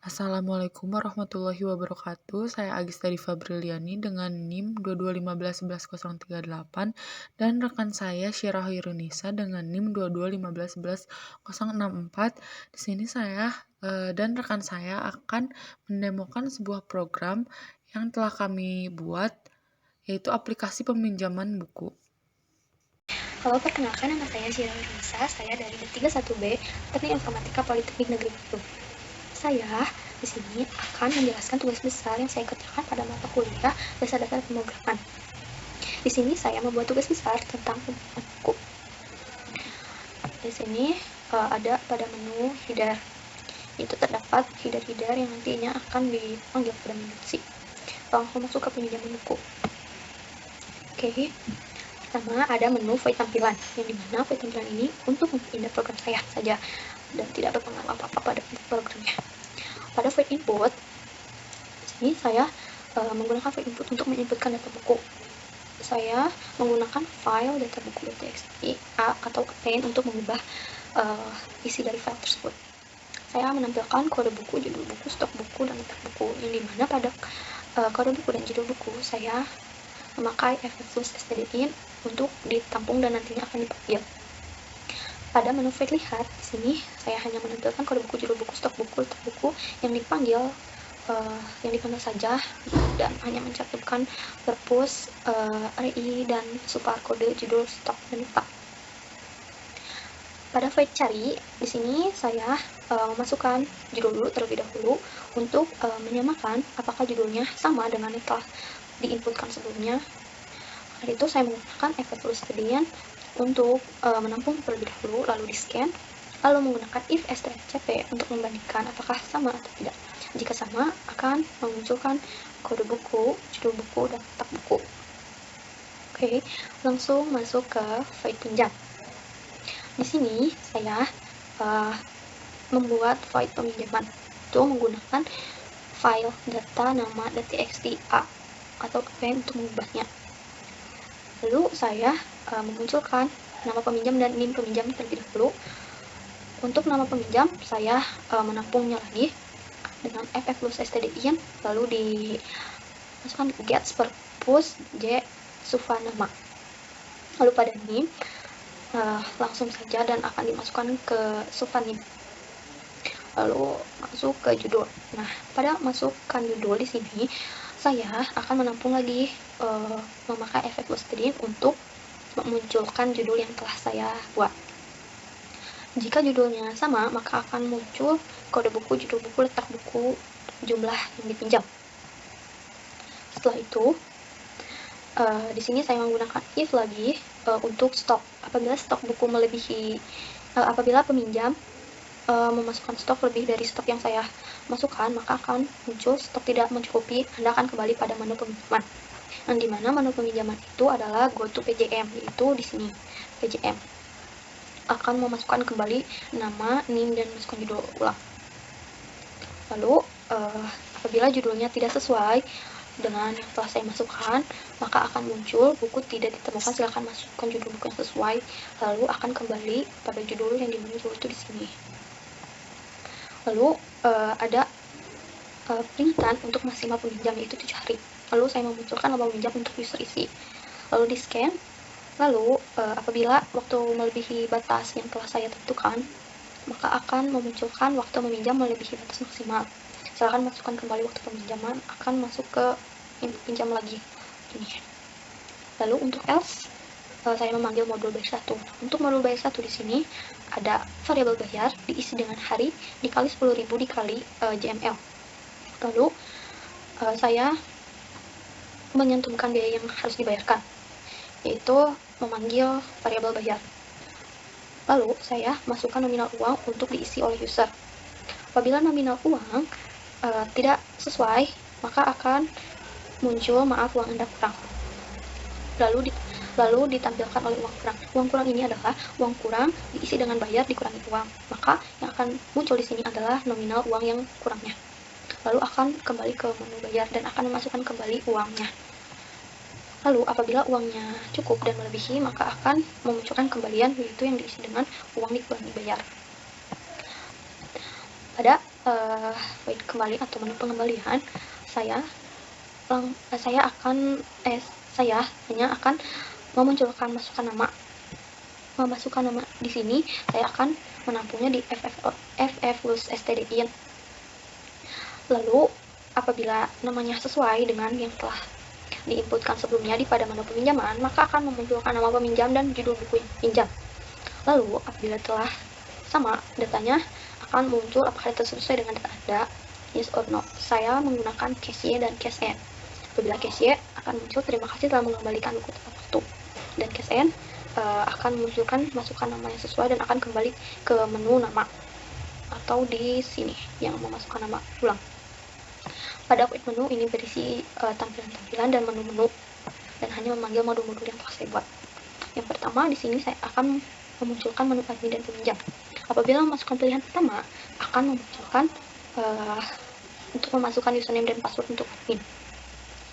Assalamualaikum warahmatullahi wabarakatuh. Saya Agista Diva Briliani dengan NIM 22151138 dan rekan saya Syirah Hoirunisa dengan NIM 22151164. Di sini saya dan rekan saya akan mendemokan sebuah program yang telah kami buat, yaitu aplikasi peminjaman buku. Halo, perkenalkan nama saya Syirah Hoirunisa, saya dari D31B, Teknik Informatika Politeknik Negeri Bandung. Saya di sini akan menjelaskan tugas besar yang saya kerjakan pada mata kuliah dasar-dasar pemrograman. Di sini saya membuat tugas besar tentang buku. Di sini ada pada menu header. Itu terdapat header-header yang nantinya akan dipanggil pada menu C. Langsung masuk ke peminjaman buku. Oke. Pertama ada menu void tampilan, yang dimana void tampilan ini untuk mempindah program saya saja dan tidak berpengaruh apa-apa pada programnya. Pada void input, sini saya menggunakan void input untuk menginputkan data buku. Saya menggunakan file data buku.txt atau append untuk mengubah isi dari file tersebut. Saya menampilkan kode buku, judul buku, stok buku, dan letak buku, yang dimana pada kode buku dan judul buku saya memakai efek stdin untuk ditampung dan nantinya akan dipanggil. Pada menu void lihat, di sini saya hanya menampilkan kode buku, judul buku, stok buku, letak buku yang dipanggil saja, dan hanya mencantumkan perpus, RI, dan supar kode judul, stok, dan letak. Pada void cari, di sini saya memasukkan judul dulu terlebih dahulu untuk menyamakan apakah judulnya sama dengan yang telah diinputkan sebelumnya. Karena itu saya menggunakan efek stdin untuk menampung terlebih dahulu, lalu di scan, lalu menggunakan if strcp untuk membandingkan apakah sama atau tidak. Jika sama, akan memunculkan kode buku, judul buku, dan letak buku. Oke, langsung masuk ke void pinjam. Di sini saya membuat void peminjaman itu menggunakan file data nama.txt atau append untuk mengubahnya. Lalu saya memunculkan nama peminjam dan NIM peminjam terlebih dahulu. Untuk nama peminjam saya menampungnya lagi dengan stdin, lalu dimasukkan get perpus j sufa nama. Lalu pada NIM langsung saja dan akan dimasukkan ke sufa NIM. Lalu masuk ke judul. Nah, pada masukkan judul di sini saya akan menampung lagi memakai efek stdin untuk memunculkan judul yang telah saya buat. Jika judulnya sama, maka akan muncul kode buku, judul buku, letak buku, jumlah yang dipinjam. Setelah itu, di sini saya menggunakan if lagi untuk stok. Apabila peminjam memasukkan stok lebih dari stok yang saya masukkan, maka akan muncul stok tidak mencukupi. Anda akan kembali pada menu peminjaman, yang dimana menu peminjaman itu adalah go to PJM, yaitu di sini PJM akan memasukkan kembali nama, NIM, dan masukkan judul ulang. Lalu apabila judulnya tidak sesuai dengan yang telah saya masukkan, maka akan muncul buku tidak ditemukan, silakan masukkan judul buku yang sesuai, lalu akan kembali pada judul yang dimuncul itu di sini. Lalu ada peringatan untuk maksimal peminjam, yaitu 7 hari. Lalu saya memunculkan laba peminjam untuk user isi, lalu di scan. Lalu apabila waktu melebihi batas yang telah saya tentukan, maka akan memunculkan waktu meminjam melebihi batas maksimal. Silakan masukkan kembali waktu peminjaman, akan masuk ke pinjam lagi ini. Lalu untuk else, saya memanggil modul bayar 1. Untuk modul bayar 1 di sini ada variabel bayar diisi dengan hari dikali 10.000 dikali JML. Lalu saya menyantumkan biaya yang harus dibayarkan, yaitu memanggil variabel bayar. Lalu saya masukkan nominal uang untuk diisi oleh user. Apabila nominal uang tidak sesuai, maka akan muncul maaf uang Anda kurang. Lalu ditampilkan oleh uang kurang. Uang kurang ini adalah uang kurang diisi dengan bayar dikurangi uang. Maka yang akan muncul di sini adalah nominal uang yang kurangnya. Lalu akan kembali ke menu bayar dan akan memasukkan kembali uangnya. Lalu apabila uangnya cukup dan melebihi, maka akan memunculkan kembalian, yaitu yang diisi dengan uang dikurangi bayar. Pada void kembali atau menu pengembalian, saya hanya akan memunculkan memasukkan nama di sini. Saya akan menampungnya di fflus.stdin. Lalu apabila namanya sesuai dengan yang telah diinputkan sebelumnya di pada menu peminjaman, maka akan memunculkan nama peminjam dan judul buku yang pinjam. Lalu apabila telah sama datanya, akan muncul apakah itu sesuai dengan data Anda, yes or no. Saya menggunakan case Y dan case N. Apabila case Y akan muncul terima kasih telah mengembalikan buku tepat waktu, dan case N akan memunculkan masukkan nama yang sesuai dan akan kembali ke menu nama atau di sini yang memasukkan nama ulang. Pada void menu ini berisi tampilan-tampilan dan menu-menu dan hanya memanggil modul-modul yang telah saya buat. Yang pertama di sini saya akan memunculkan menu admin dan peminjam. Apabila memasukkan pilihan pertama, akan memunculkan untuk memasukkan username dan password untuk admin.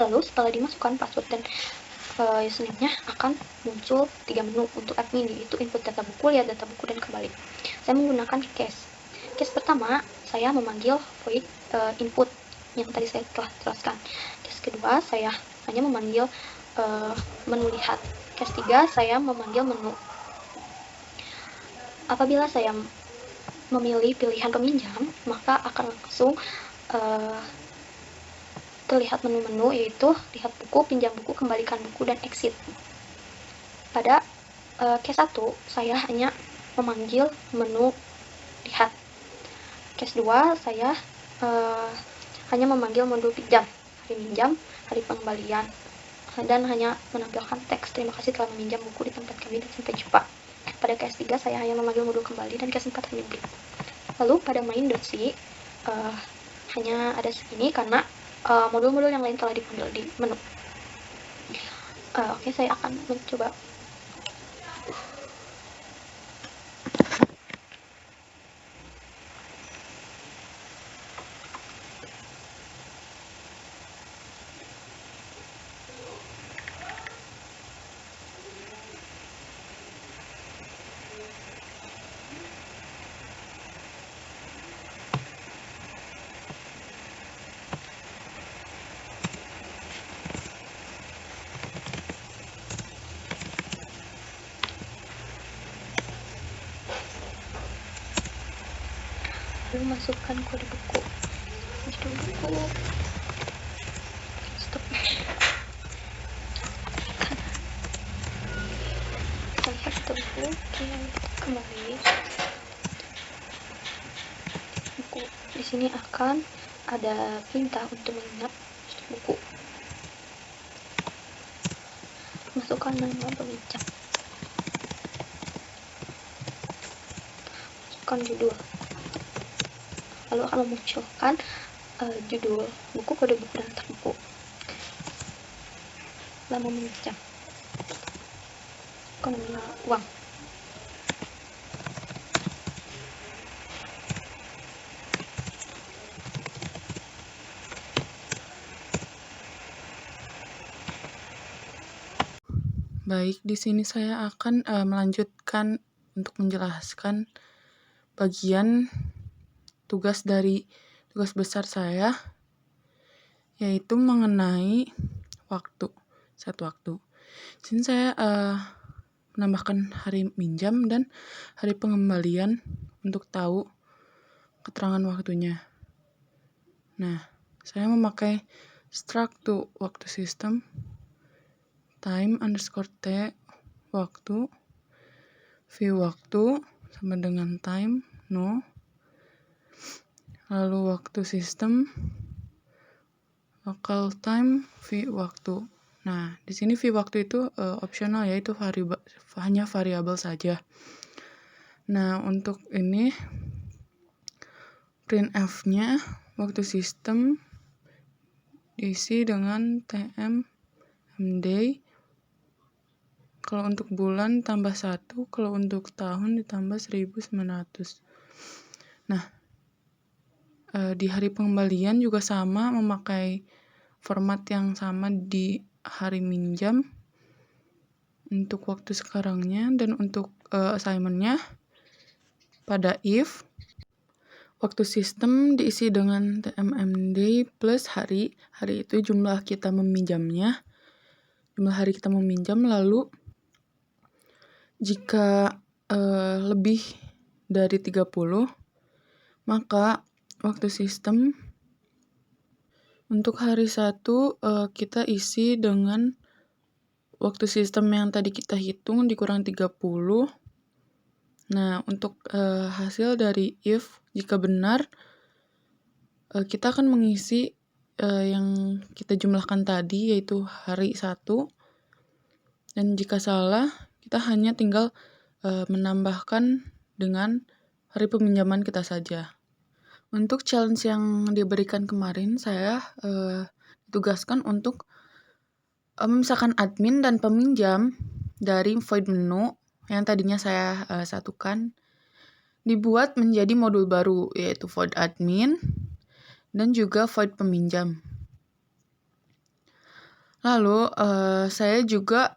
Lalu setelah dimasukkan password dan username-nya, akan muncul 3 menu untuk admin, yaitu input data buku, lihat data buku, dan kembali. Saya menggunakan case. Case pertama, saya memanggil void input yang tadi saya telah jelaskan. Case kedua, saya hanya memanggil menu lihat. Case 3, saya memanggil menu. Apabila saya memilih pilihan peminjam, maka akan langsung terlihat menu-menu, yaitu lihat buku, pinjam buku, kembalikan buku, dan exit. Pada case 1, saya hanya memanggil menu lihat. Case 2, saya hanya memanggil modul pinjam, hari minjam, hari pengembalian, dan hanya menampilkan teks terima kasih telah meminjam buku di tempat kami dan sampai jumpa. Pada case 3, saya hanya memanggil modul kembali, dan case 4 hanya beli. Lalu pada main.c hanya ada segini karena modul-modul yang lain telah dipanggil di menu. Oke, saya akan mencoba. Lalu masukkan kode buku, judul buku, stop. Kita lihat buku, kembali buku. Di sini akan ada perintah untuk menginap buku. Masukkan nama peminjam, masukkan judul, lalu akan memunculkan judul buku, kode buku, dan letak buku. Lalu meminjam, nominal uang. Baik, di sini saya akan melanjutkan untuk menjelaskan bagian tugas besar saya, yaitu mengenai waktu, set waktu. Di sini saya menambahkan hari minjam dan hari pengembalian untuk tahu keterangan waktunya. Nah, saya memakai struct to waktu system, time underscore t waktu, view waktu sama dengan time no, lalu waktu system local time v waktu. Nah, di sini v waktu itu opsional, yaitu hanya variabel saja. Nah, untuk ini printf-nya waktu system diisi dengan tm mday. Kalau untuk bulan tambah 1, kalau untuk tahun ditambah 1900. Nah, di hari pengembalian juga sama, memakai format yang sama di hari minjam untuk waktu sekarangnya, dan untuk assignment-nya pada if Waktu sistem diisi dengan TMMD plus hari. Hari itu jumlah kita meminjamnya. Jumlah hari kita meminjam, lalu jika lebih dari 30, maka waktu sistem untuk hari 1 kita isi dengan waktu sistem yang tadi kita hitung dikurang 30. Nah, untuk hasil dari if jika benar, kita akan mengisi yang kita jumlahkan tadi, yaitu hari 1. Dan jika salah, kita hanya tinggal menambahkan dengan hari peminjaman kita saja. Untuk challenge yang diberikan kemarin, saya ditugaskan untuk memisahkan admin dan peminjam dari void menu yang tadinya saya satukan, dibuat menjadi modul baru, yaitu void admin dan juga void peminjam. Lalu saya juga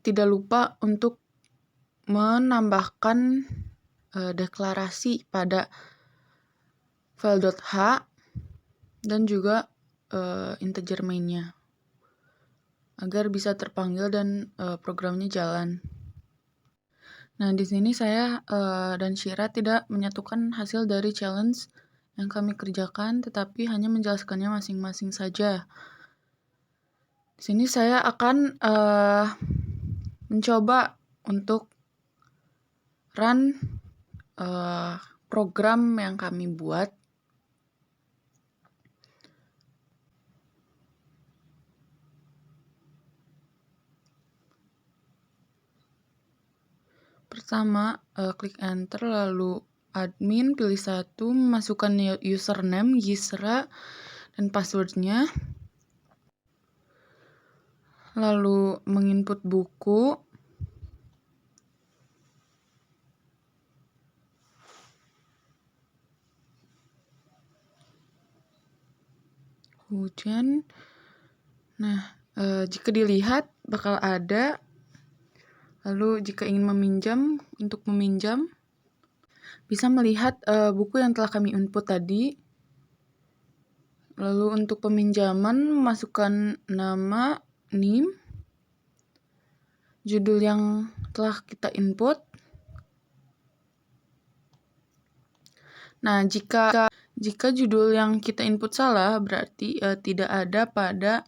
tidak lupa untuk menambahkan deklarasi pada file.h dan juga integer mainnya agar bisa terpanggil dan programnya jalan. Nah, di sini saya dan Syira tidak menyatukan hasil dari challenge yang kami kerjakan, tetapi hanya menjelaskannya masing-masing saja. Di sini saya akan mencoba untuk run program yang kami buat. Pertama, klik enter, lalu admin, pilih 1, memasukkan username, Yisra, dan passwordnya. Lalu menginput buku. Hujan. Nah, jika dilihat bakal ada. Lalu jika ingin meminjam, untuk meminjam bisa melihat buku yang telah kami input tadi. Lalu untuk peminjaman masukkan nama, name, judul yang telah kita input. Nah, jika judul yang kita input salah, berarti tidak ada pada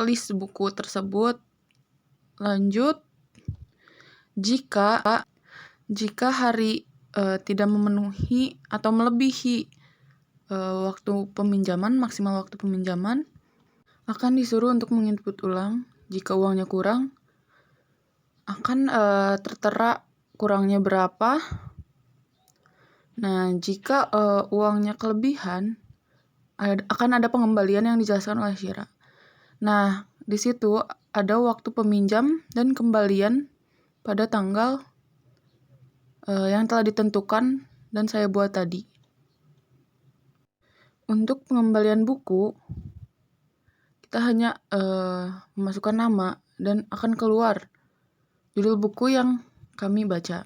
list buku tersebut. Lanjut, jika hari tidak memenuhi atau melebihi waktu peminjaman, maksimal waktu peminjaman, akan disuruh untuk menginput ulang. Jika uangnya kurang, akan tertera kurangnya berapa. Nah, jika uangnya kelebihan, akan ada pengembalian yang dijelaskan oleh Syira. Nah, di situ ada waktu peminjam dan kembalian pada tanggal yang telah ditentukan dan saya buat tadi. Untuk pengembalian buku, kita hanya memasukkan nama dan akan keluar judul buku yang kami baca.